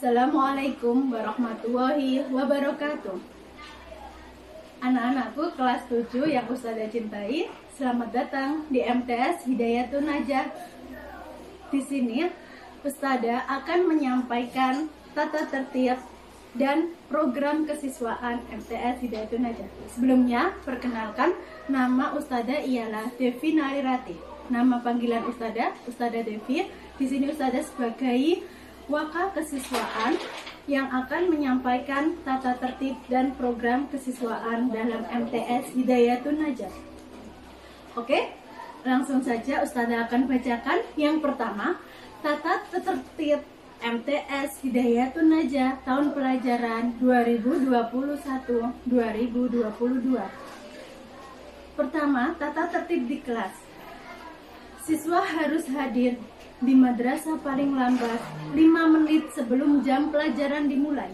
Assalamualaikum warahmatullahi wabarakatuh. Anak-anakku kelas 7 yang Ustazah cintai, selamat datang di MTS Hidayatun Najah. Di sini Ustazah akan menyampaikan tata tertib dan program kesiswaan MTS Hidayatun Najah. Sebelumnya, perkenalkan, nama Ustazah ialah Devi Narirati. Nama panggilan Ustazah Devi. Di sini Ustazah sebagai Wakil Kesiswaan yang akan menyampaikan tata tertib dan program kesiswaan dalam MTS Hidayatun Najah. Oke, langsung saja Ustazah akan bacakan. Yang pertama, tata tertib MTS Hidayatun Najah tahun pelajaran 2021-2022. Pertama, tata tertib di kelas. Siswa harus hadir di madrasah paling lambat 5 menit sebelum jam pelajaran dimulai.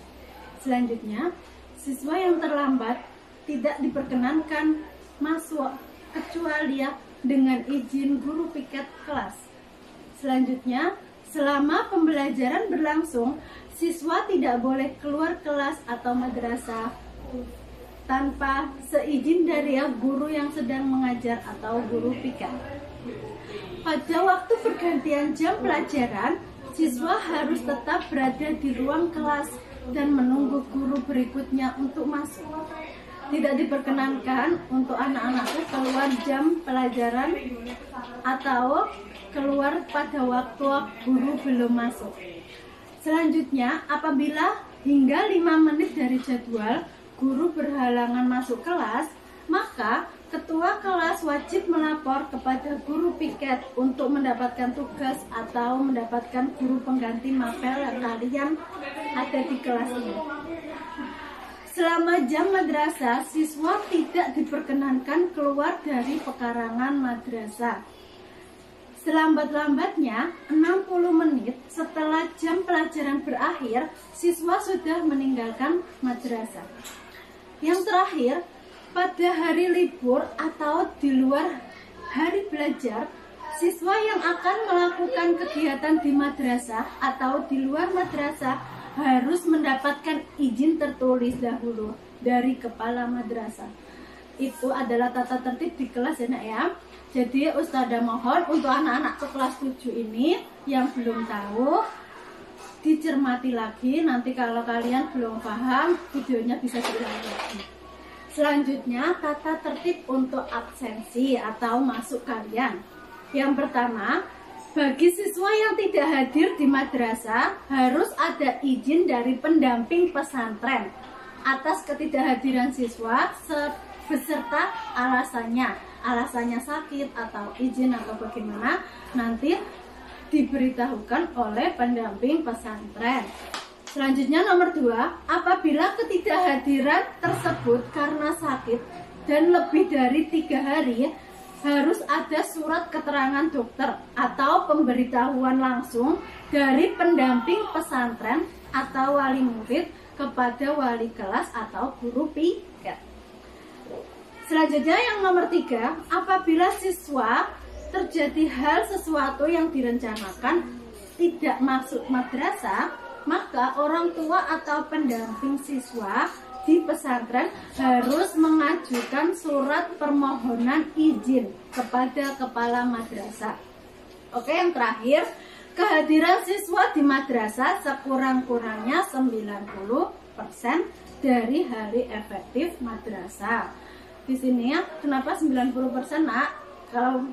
Selanjutnya, siswa yang terlambat tidak diperkenankan masuk kecuali dengan izin guru piket kelas. Selanjutnya, selama pembelajaran berlangsung, siswa tidak boleh keluar kelas atau madrasah tanpa seizin dari guru yang sedang mengajar atau guru piket. Pada waktu pergantian jam pelajaran, siswa harus tetap berada di ruang kelas dan menunggu guru berikutnya untuk masuk. Tidak diperkenankan untuk anak-anakku keluar jam pelajaran atau keluar pada waktu guru belum masuk. Selanjutnya, apabila hingga 5 menit dari jadwal guru berhalangan masuk kelas, maka ketua kelas wajib melapor kepada guru piket untuk mendapatkan tugas atau mendapatkan guru pengganti mapel yang kalian ada di kelas ini. Selama jam madrasah, siswa tidak diperkenankan keluar dari pekarangan madrasah. Selambat-lambatnya 60 menit setelah jam pelajaran berakhir, siswa sudah meninggalkan madrasah. Yang terakhir, pada hari libur atau di luar hari belajar, siswa yang akan melakukan kegiatan di madrasah atau di luar madrasah harus mendapatkan izin tertulis dahulu dari kepala madrasah. Itu adalah tata tertib di kelas ya nak ya. Jadi Ustazah mohon untuk anak-anak ke kelas 7 ini yang belum tahu, dicermati lagi. Nanti kalau kalian belum paham, videonya bisa diulang lagi. Selanjutnya, tata tertib untuk absensi atau masuk kalian. Yang pertama, bagi siswa yang tidak hadir di madrasah, harus ada izin dari pendamping pesantren atas ketidakhadiran siswa beserta alasannya. Alasannya sakit atau izin atau bagaimana, nanti diberitahukan oleh pendamping pesantren. Selanjutnya nomor 2, apabila ketidakhadiran tersebut karena sakit dan lebih dari 3 hari, harus ada surat keterangan dokter atau pemberitahuan langsung dari pendamping pesantren atau wali murid kepada wali kelas atau guru piket. Selanjutnya yang nomor 3, apabila siswa terjadi hal sesuatu yang direncanakan tidak masuk madrasah, maka orang tua atau pendamping siswa di pesantren harus mengajukan surat permohonan izin kepada kepala madrasah. Oke, yang terakhir, kehadiran siswa di madrasah sekurang-kurangnya 90% dari hari efektif madrasah. Di sini ya, kenapa 90% nak? Kalau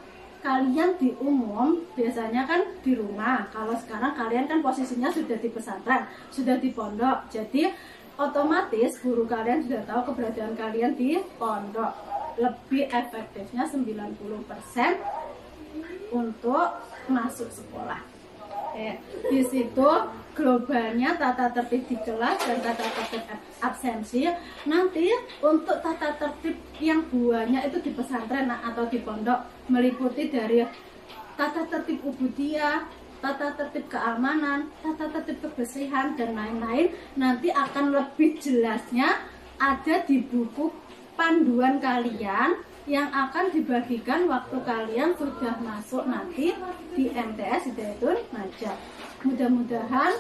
kalian di umum biasanya kan di rumah. Kalau sekarang kalian kan posisinya sudah di pesantren, sudah di pondok. Jadi otomatis guru kalian sudah tahu keberadaan kalian di pondok. Lebih efektifnya 90% untuk masuk sekolah. Di situ globalnya tata tertib di kelas dan tata tertib absensi. Nanti untuk tata tertib yang buahnya itu di pesantren atau di pondok meliputi dari tata tertib ubudiyah, tata tertib keamanan, tata tertib kebersihan dan lain-lain. Nanti akan lebih jelasnya ada di buku panduan kalian yang akan dibagikan waktu kalian sudah masuk nanti di MTS Hidayatun Najah. Mudah-mudahan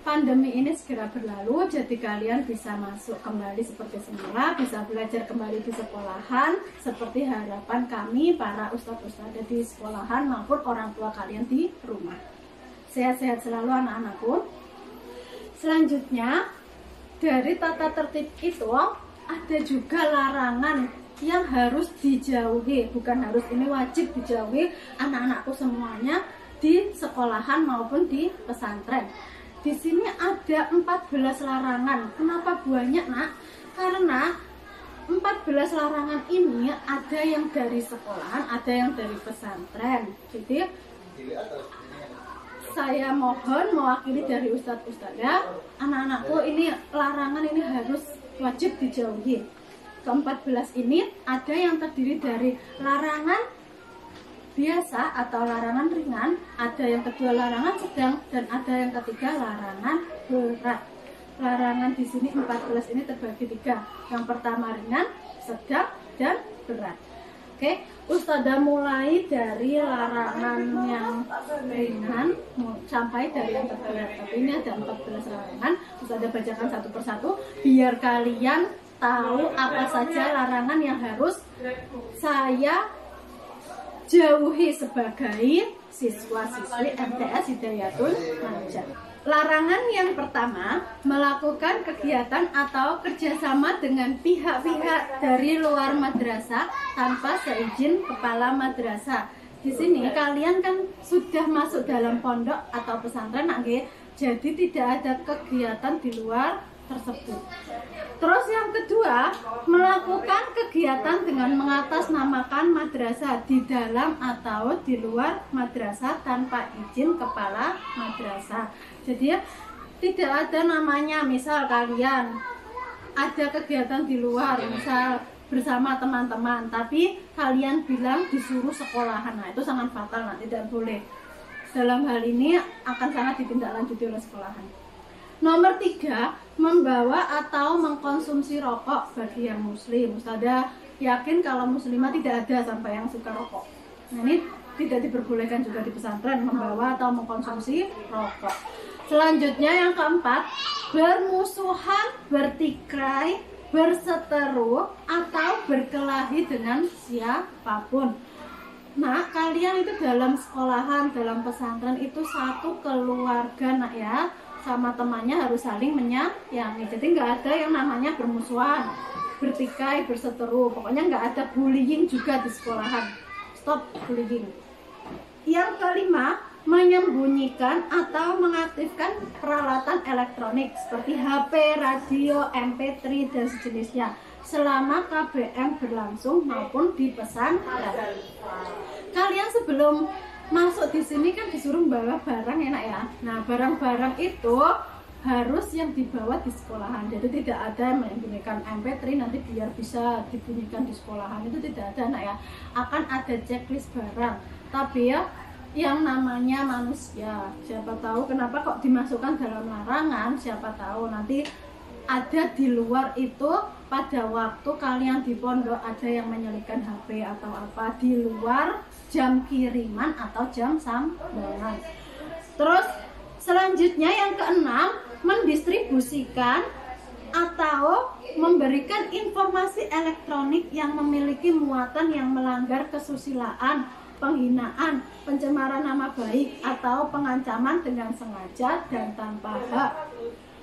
pandemi ini segera berlalu, jadi kalian bisa masuk kembali seperti semula, bisa belajar kembali di sekolahan seperti harapan kami para ustadz-ustadzah di sekolahan maupun orang tua kalian di rumah. Sehat-sehat selalu anak-anakku. Selanjutnya, dari tata tertib itu ada juga larangan yang harus dijauhi, bukan harus, ini wajib dijauhi anak-anakku semuanya di sekolahan maupun di pesantren. Di sini ada 14 larangan. Kenapa banyak, Nak? Karena 14 larangan ini ada yang dari sekolahan, ada yang dari pesantren. Jadi saya mohon mewakili dari ustadz-ustadzah, anak-anakku, ini larangan ini harus wajib dijauhi. Ke-14 ini ada yang terdiri dari larangan biasa atau larangan ringan, ada yang kedua larangan sedang, dan ada yang ketiga larangan berat. Larangan di sini 14 ini terbagi 3. Yang pertama ringan, sedang, dan berat. Oke, Ustadzah mulai dari larangan yang ringan sampai dari yang terberat. Tapi ini ada 14 larangan. Ustadzah bacakan satu persatu biar kalian tahu apa saja larangan yang harus saya jauhi sebagai siswa-siswi MTS Hidayatul Najah. Larangan yang pertama, melakukan kegiatan atau kerjasama dengan pihak-pihak dari luar madrasah tanpa seizin kepala madrasah. Di sini kalian kan sudah masuk dalam pondok atau pesantren, jadi tidak ada kegiatan di luar tersebut. Terus yang kedua, melakukan kegiatan dengan mengatasnamakan madrasah di dalam atau di luar madrasah tanpa izin kepala madrasah. Jadi ya, tidak ada namanya misal kalian ada kegiatan di luar, misal bersama teman-teman, tapi kalian bilang disuruh sekolahan. Nah, itu sangat fatal, nah, tidak boleh. Dalam hal ini akan sangat ditindaklanjuti oleh sekolahan. Nomor 3, membawa atau mengkonsumsi rokok bagi yang muslim. Ustadzah yakin kalau muslimah tidak ada sampai yang suka rokok. Nah, ini tidak diperbolehkan juga di pesantren membawa atau mengkonsumsi rokok. Selanjutnya yang keempat, bermusuhan, bertikai, berseteru, atau berkelahi dengan siapapun. Nah, kalian itu dalam sekolahan, dalam pesantren itu satu keluarga, nak ya. Sama temannya harus saling menyayangi. Jadi nggak ada yang namanya bermusuhan, bertikai, berseteru. Pokoknya nggak ada bullying juga di sekolahan. Stop bullying. Yang kelima, menyembunyikan atau mengaktifkan peralatan elektronik seperti HP, radio, MP3 dan sejenisnya selama KBM berlangsung maupun di pesantren. Kalian sebelum masuk di sini kan disuruh bawa barang, enak ya. Nah, barang-barang itu harus yang dibawa di sekolahan. Jadi tidak ada menyembunyikan MP3 nanti biar bisa dibunyikan di sekolahan, itu tidak ada, nak ya. Akan ada checklist barang. Tapi ya, yang namanya manusia, siapa tahu kenapa kok dimasukkan dalam larangan, siapa tahu nanti ada di luar itu pada waktu kalian di pondok ada yang menyelipkan HP atau apa di luar jam kiriman atau jam sambangan. Terus selanjutnya yang keenam, mendistribusikan atau memberikan informasi elektronik yang memiliki muatan yang melanggar kesusilaan, penghinaan, pencemaran nama baik, atau pengancaman dengan sengaja dan tanpa hak.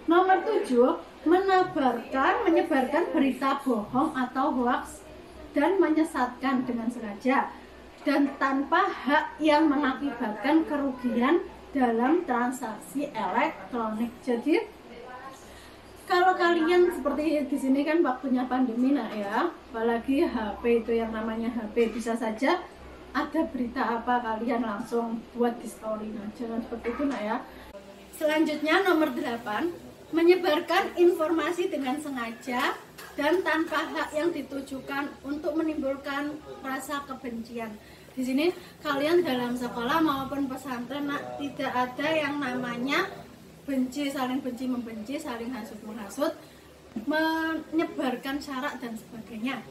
Nomor 7, menyebarkan berita bohong atau hoax dan menyesatkan dengan sengaja dan tanpa hak yang mengakibatkan kerugian dalam transaksi elektronik. Jadi kalau kalian seperti di sini kan waktunya pandemi, nak ya, apalagi HP itu yang namanya HP, bisa saja ada berita apa kalian langsung buat di story. Nah, jangan seperti itu, nak ya. Selanjutnya nomor 8, menyebarkan informasi dengan sengaja dan tanpa hak yang ditujukan untuk menimbulkan rasa kebencian. Di sini kalian dalam sekolah maupun pesantren, nak, tidak ada yang namanya benci, saling benci membenci, saling hasut menghasut, menyebarkan syarat dan sebagainya.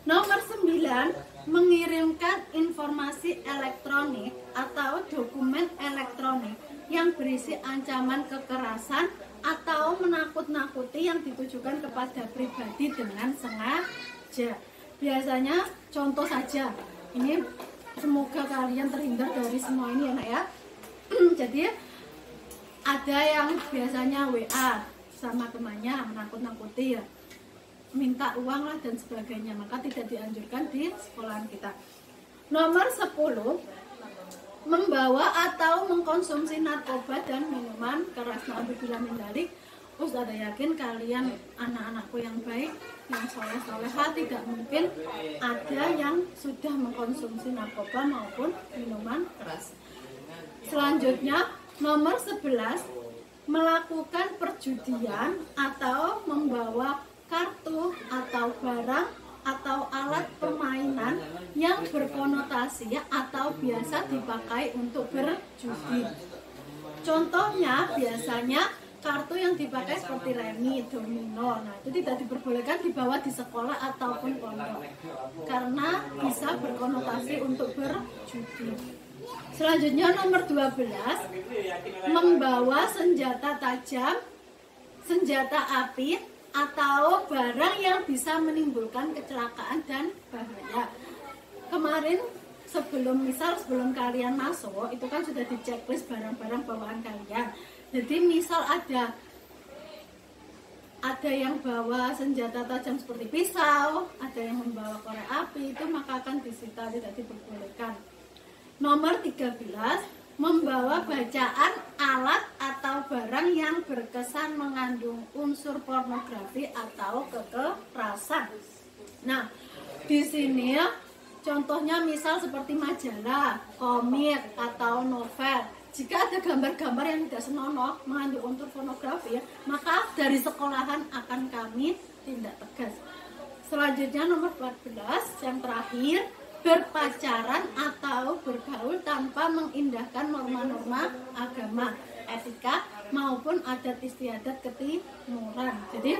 Nomor 9, mengirimkan informasi elektronik atau dokumen elektronik yang berisi ancaman kekerasan atau menakut-nakuti yang ditujukan kepada pribadi dengan sengaja. Biasanya contoh saja, ini semoga kalian terhindar dari semua ini ya nak ya. Jadi ada yang biasanya WA sama temannya menakut-nakuti ya, minta uang lah dan sebagainya, maka tidak dianjurkan di sekolahan kita. Nomor 10, membawa atau mengkonsumsi narkoba dan minuman keras. Apabila mendalik, Ustazah yakin kalian anak-anakku yang baik, yang soleh-soleha, tidak mungkin ada yang sudah mengkonsumsi narkoba maupun minuman keras. Selanjutnya nomor 11, melakukan perjudian atau membawa kartu atau barang atau alat permainan yang berkonotasi atau biasa dipakai untuk berjudi. Contohnya biasanya kartu yang dipakai seperti remi, domino. Nah, itu tidak diperbolehkan dibawa di sekolah ataupun pondok karena bisa berkonotasi untuk berjudi. Selanjutnya nomor 12, membawa senjata tajam, senjata api atau barang yang bisa menimbulkan kecelakaan dan bahaya. Kemarin sebelum kalian masuk itu kan sudah di checklist barang-barang bawaan kalian. Jadi misal ada yang bawa senjata tajam seperti pisau, ada yang membawa korek api, itu maka akan disita, tidak diperbolehkan. Nomor 13, membawa bacaan alat atau barang yang berkesan mengandung unsur pornografi atau kekerasan. Nah, di sini ya, contohnya misal seperti majalah, komik atau novel. Jika ada gambar-gambar yang tidak senonoh mengandung unsur pornografi, maka dari sekolahan akan kami tindak tegas. Selanjutnya nomor 14, yang terakhir, berpacaran atau bergaul tanpa mengindahkan norma-norma agama, etika maupun adat istiadat ketimuran. Jadi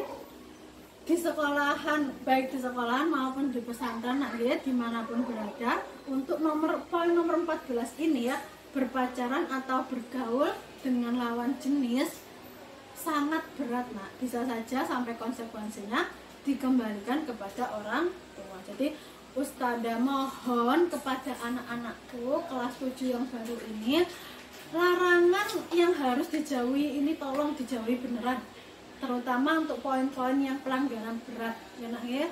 di sekolahan, baik di sekolahan maupun di pesantren nak lihat dimanapun berada, untuk poin nomor 14 ini ya, berpacaran atau bergaul dengan lawan jenis sangat berat nak, bisa saja sampai konsekuensinya dikembalikan kepada orang tua. Jadi Ustazah mohon kepada anak-anakku kelas 7 yang baru ini, larangan yang harus dijauhi ini tolong dijauhi beneran, terutama untuk poin-poin yang pelanggaran berat ya nak ya.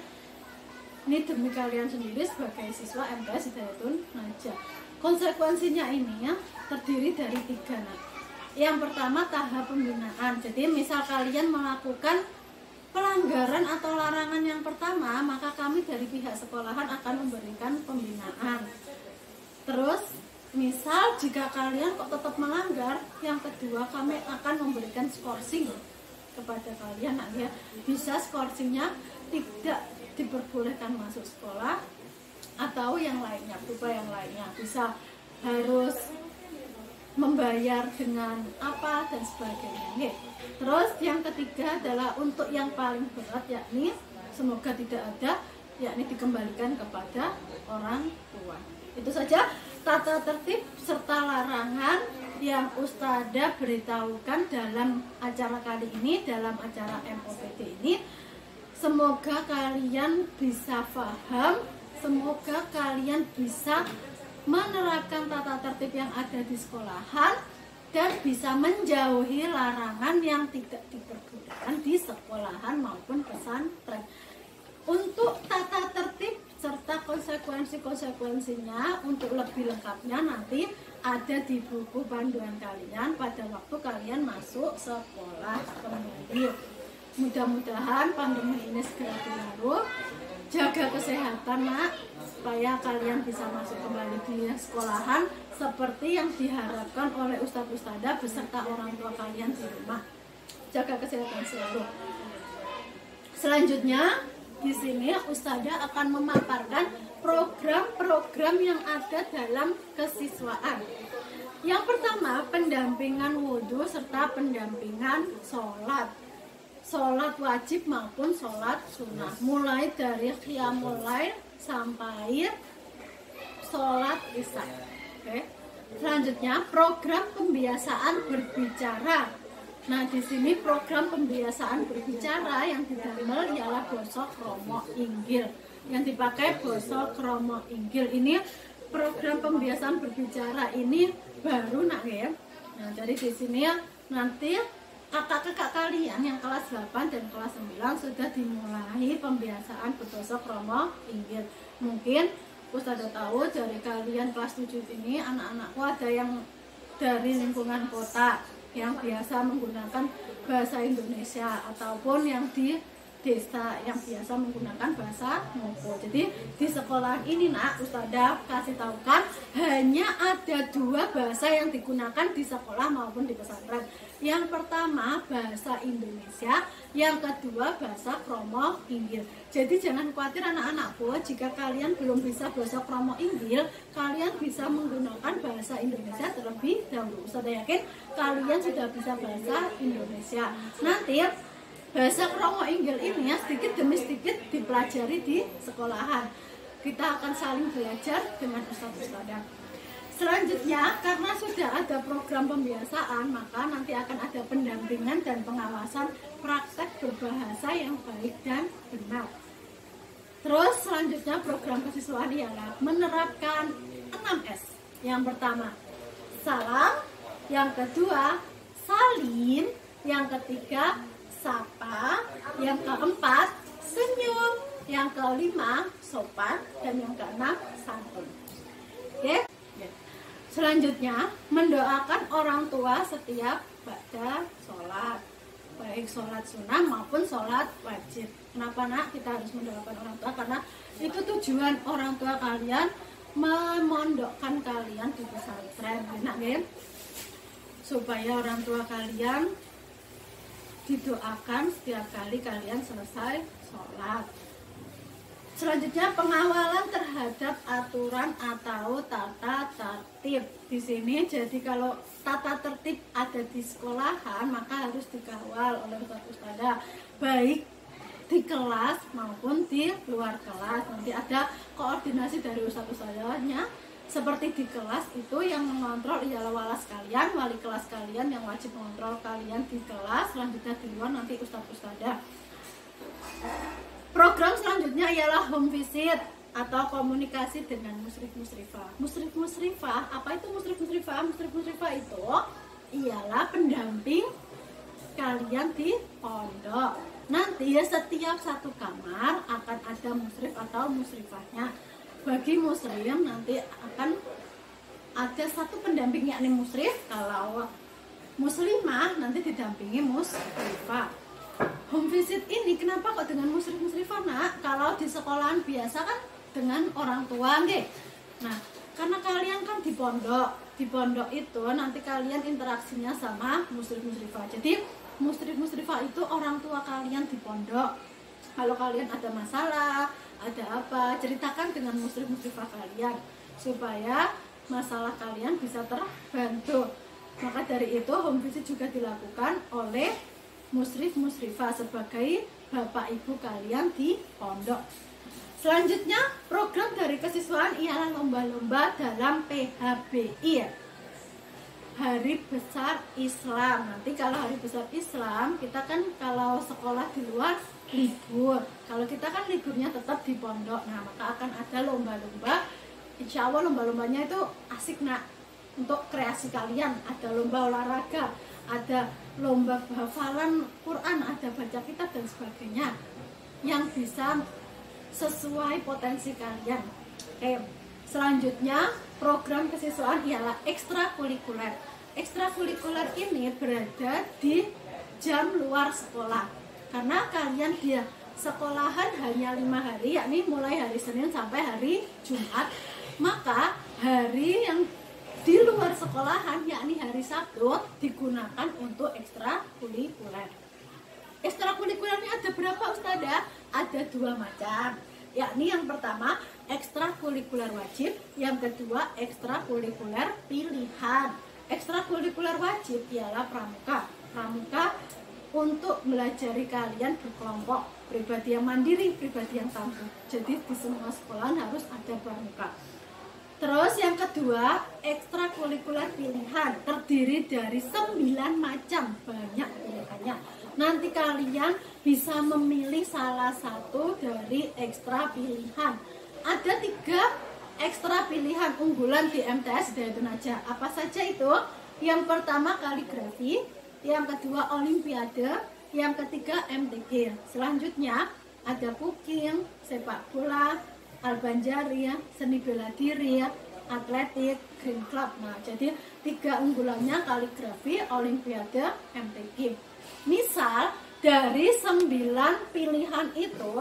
Ini demi kalian sendiri sebagai siswa MTS Hidayatun Najah. Konsekuensinya ini ya terdiri dari 3 nak. Yang pertama tahap pembinaan. Jadi misal kalian melakukan pelanggaran atau larangan yang pertama, maka kami dari pihak sekolahan akan memberikan pembinaan. Terus misal jika kalian kok tetap melanggar, yang kedua kami akan memberikan skorsing kepada kalian nak ya. Bisa skorsingnya tidak diperbolehkan masuk sekolah atau yang lainnya, berupa yang lainnya, bisa harus membayar dengan apa dan sebagainya. Terus yang ketiga adalah untuk yang paling berat, yakni semoga tidak ada, yakni dikembalikan kepada orang tua. Itu saja tata tertib serta larangan yang Ustazah beritahukan dalam acara kali ini, dalam acara MOPD ini. Semoga kalian bisa paham, semoga kalian bisa menerapkan tata tertib yang ada di sekolahan dan bisa menjauhi larangan yang tidak diperbolehkan di sekolahan maupun pesantren. Untuk tata tertib serta konsekuensi-konsekuensinya untuk lebih lengkapnya nanti ada di buku panduan kalian pada waktu kalian masuk sekolah kembali. Mudah-mudahan pandemi ini segera berlalu. Jaga kesehatan nak, supaya kalian bisa masuk kembali di sekolahan seperti yang diharapkan oleh ustadz-ustadzah beserta orang tua kalian di rumah. Jaga kesehatan selalu. Selanjutnya di sini ustadzah akan memaparkan program-program yang ada dalam kesiswaan. Yang pertama, pendampingan wudhu serta pendampingan sholat. Sholat wajib maupun sholat sunnah, mulai dari qiyamul lail sampai sholat isya. Oke. Selanjutnya program pembiasaan berbicara. Nah, di sini program pembiasaan berbicara yang didamel ialah basa krama inggil. Yang dipakai basa krama inggil. Ini program pembiasaan berbicara ini baru nak ya. Nah, jadi di sini nanti kakak-kakak kalian yang kelas 8 dan kelas 9 sudah dimulai pembiasaan berbahasa krama inggil. Mungkin Ustazah tahu dari kalian kelas 7 ini anak-anakku ada yang dari lingkungan kota yang biasa menggunakan bahasa Indonesia ataupun yang di desa yang biasa menggunakan bahasa Moko. Jadi di sekolah ini nak Ustazah kasih tahu kan hanya ada 2 bahasa yang digunakan di sekolah maupun di pesantren. Yang pertama bahasa Indonesia, yang kedua bahasa krama inggil. Jadi jangan khawatir anak-anakku, jika kalian belum bisa bahasa krama inggil, kalian bisa menggunakan bahasa Indonesia terlebih dahulu. Saya yakin kalian sudah bisa bahasa Indonesia. Nanti bahasa krama inggil ini ya sedikit demi sedikit dipelajari di sekolahan. Kita akan saling belajar dengan ustaz-ustazah. Selanjutnya, karena sudah ada program pembiasaan, maka nanti akan ada pendampingan dan pengawasan praktek berbahasa yang baik dan benar. Terus selanjutnya program kesiswaan ialah menerapkan 6S. Yang pertama, salam. Yang kedua, salim. Yang ketiga, sapa. Yang keempat, senyum. Yang kelima, sopan. Dan yang keenam, santun. Oke? Selanjutnya, mendoakan orang tua setiap baca sholat, baik sholat sunnah maupun sholat wajib. Kenapa nak kita harus mendoakan orang tua? Karena itu tujuan orang tua kalian memondokkan kalian di pesantren, enak kan? Supaya orang tua kalian didoakan setiap kali kalian selesai sholat. Selanjutnya pengawalan terhadap aturan atau tata tertib. Di sini jadi kalau tata tertib ada di sekolahan maka harus dikawal oleh ustazah baik di kelas maupun di luar kelas. Nanti ada koordinasi dari ustazahnya. Seperti di kelas itu yang mengontrol ialah walas kalian, wali kelas kalian yang wajib mengontrol kalian di kelas. Selanjutnya di luar nanti ustazah. Program selanjutnya ialah home visit atau komunikasi dengan musyrif-musyrifah. Musyrif-musyrifah, apa itu musyrif-musyrifah? Musyrif-musyrifah itu ialah pendamping kalian di pondok. Nanti setiap satu kamar akan ada musyrif atau musyrifahnya. Bagi muslim nanti akan ada satu pendamping yakni musyrif. Kalau muslimah nanti didampingi musyrifah. Home visit ini kenapa kok dengan musyrif-musyrifah nak? Kalau di sekolahan biasa kan dengan orang tua nih. Nah, karena kalian kan di pondok itu nanti kalian interaksinya sama musyrif-musyrifah. Jadi musyrif-musyrifah itu orang tua kalian di pondok. Kalau kalian ada masalah, ada apa, ceritakan dengan musyrif-musyrifah kalian supaya masalah kalian bisa terbantu. Maka dari itu home visit juga dilakukan oleh musyrif-musyrifah sebagai bapak ibu kalian di pondok. Selanjutnya program dari kesiswaan ialah lomba-lomba dalam PHBI, Hari Besar Islam. Nanti kalau Hari Besar Islam kita kan kalau sekolah di luar libur, kalau kita kan liburnya tetap di pondok. Nah maka akan ada lomba-lomba. Insya Allah lomba-lombanya itu asik nak untuk kreasi kalian. Ada lomba olahraga, ada lomba hafalan Quran, ada baca kitab dan sebagainya yang bisa sesuai potensi kalian. Oke. Selanjutnya program kesiswaan ialah ekstrakurikuler. Ekstrakurikuler ini berada di jam luar sekolah karena kalian di sekolahan hanya 5 hari, yakni mulai hari Senin sampai hari Jumat. Maka hari yang di luar sekolahan yakni hari Sabtu digunakan untuk ekstrakurikuler. Ekstrakurikulernya ada berapa ustazah? Ada 2 macam. Yakni yang pertama ekstrakurikuler wajib, yang kedua ekstrakurikuler pilihan. Ekstrakurikuler wajib ialah pramuka. Pramuka untuk melajari kalian berkelompok, pribadi yang mandiri, pribadi yang tangguh. Jadi di semua sekolahan harus ada pramuka. Terus yang kedua, ekstrakurikuler pilihan terdiri dari 9 macam, banyak pilihannya. Nanti kalian bisa memilih salah satu dari ekstra pilihan. Ada 3 ekstra pilihan unggulan di MTS Hidayatun Najah. Apa saja itu? Yang pertama kaligrafi, yang kedua olimpiade, yang ketiga MTG. Selanjutnya ada cooking, sepak bola, albanjari, seni bela diri, atletik, green club. Nah, jadi 3 unggulannya kaligrafi, olimpiade, MTG. Misal dari 9 pilihan itu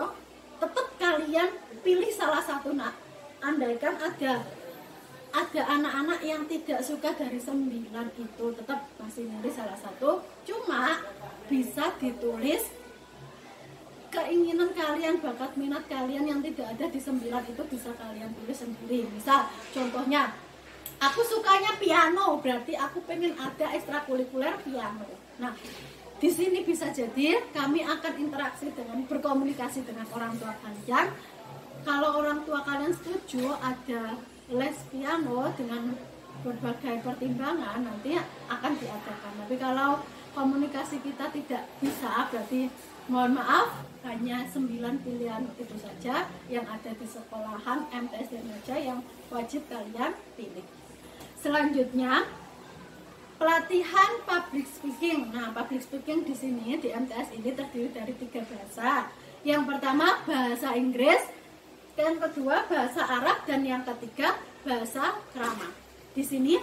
tetap kalian pilih salah satu. Nah, andaikan ada anak-anak yang tidak suka dari 9 itu, tetap masih milih salah satu, cuma bisa ditulis keinginan kalian, bakat minat kalian yang tidak ada di 9 itu bisa kalian tulis sendiri. Misal contohnya, aku sukanya piano, berarti aku pengen ada ekstrakurikuler piano. Nah, di sini bisa jadi kami akan interaksi dengan, berkomunikasi dengan orang tua kalian. Kalau orang tua kalian setuju ada les piano dengan berbagai pertimbangan, nanti akan diadakan. Tapi kalau komunikasi kita tidak bisa, berarti mohon maaf, hanya 9 pilihan itu saja yang ada di sekolahan MTS Hidayatun Najah yang wajib kalian pilih. Selanjutnya pelatihan public speaking. Nah, public speaking di sini di MTS ini terdiri dari 3 bahasa. Yang pertama bahasa Inggris, yang kedua bahasa Arab, dan yang ketiga bahasa Krama. Di sini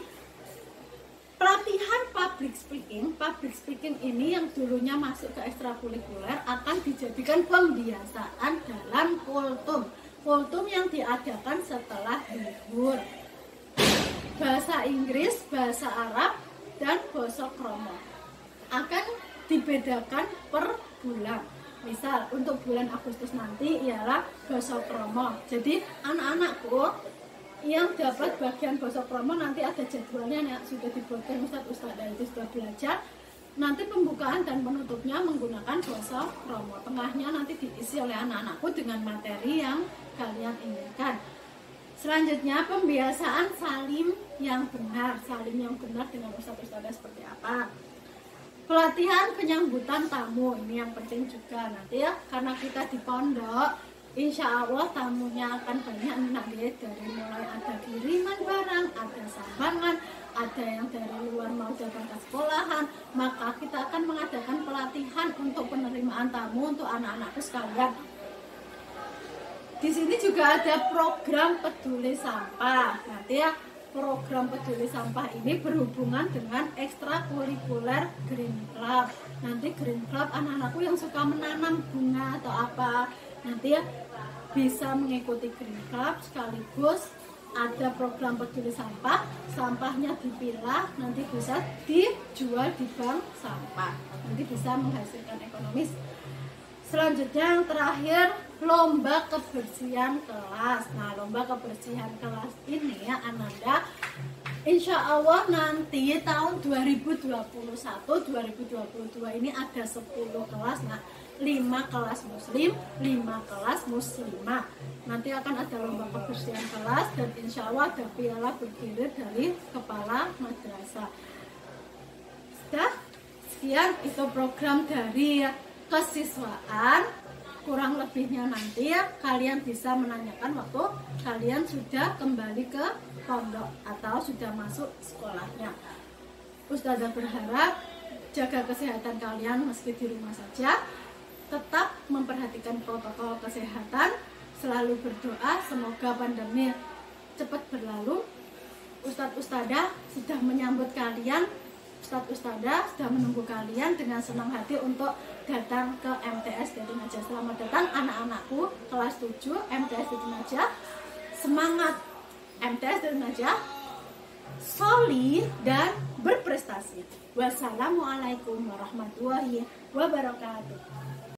pelatihan public speaking ini yang dulunya masuk ke ekstrakurikuler akan dijadikan pembiasaan dalam kultum yang diadakan setelah libur. Bahasa Inggris, bahasa Arab, dan bahasa Krama akan dibedakan per bulan. Misal untuk bulan Agustus nanti ialah bahasa Krama. Jadi anak-anakku yang dapat bagian bahasa Krama nanti ada jadwalnya yang sudah dibuatkan Ustadz itu sudah belajar. Nanti pembukaan dan penutupnya menggunakan bahasa Krama. Tengahnya nanti diisi oleh anak-anakku dengan materi yang kalian inginkan. Selanjutnya pembiasaan salim yang benar dengan ustadz seperti apa. Pelatihan penyambutan tamu, ini yang penting juga nanti ya, karena kita di pondok, insya Allah tamunya akan banyak nanti, dari mulai ada kiriman barang, ada sambangan, ada yang dari luar mau datang ke sekolahan, maka kita akan mengadakan pelatihan untuk penerimaan tamu untuk anak-anakku sekalian. Di sini juga ada program peduli sampah. Nanti ya, program peduli sampah ini berhubungan dengan ekstrakurikuler Green Club. Nanti Green Club anak-anakku yang suka menanam bunga atau apa, nanti ya bisa mengikuti Green Club sekaligus ada program peduli sampah. Sampahnya dipilah, nanti bisa dijual di bank sampah. Nanti bisa menghasilkan ekonomis. Selanjutnya yang terakhir, lomba kebersihan kelas. Nah, lomba kebersihan kelas ini ya Ananda, insya Allah nanti tahun 2021-2022 ini ada 10 kelas. Nah, 5 kelas muslim, 5 kelas muslimah. Nanti akan ada lomba kebersihan kelas dan insya Allah ada piala bergilir dari kepala madrasah. Sudah, sekian itu program dari kesiswaan. Kurang lebihnya nanti ya kalian bisa menanyakan waktu kalian sudah kembali ke pondok atau sudah masuk sekolahnya. Ustazah berharap jaga kesehatan kalian meski di rumah saja, tetap memperhatikan protokol kesehatan, selalu berdoa semoga pandemi cepat berlalu. Ustadz-ustadzah sudah menyambut kalian, Ustadz-ustadzah sudah menunggu kalian dengan senang hati untuk datang ke MTS Hidayatun Najah. Selamat datang anak-anakku kelas 7 MTS Hidayatun Najah. Semangat MTS Hidayatun Najah, solid dan berprestasi. Wassalamualaikum warahmatullahi wabarakatuh.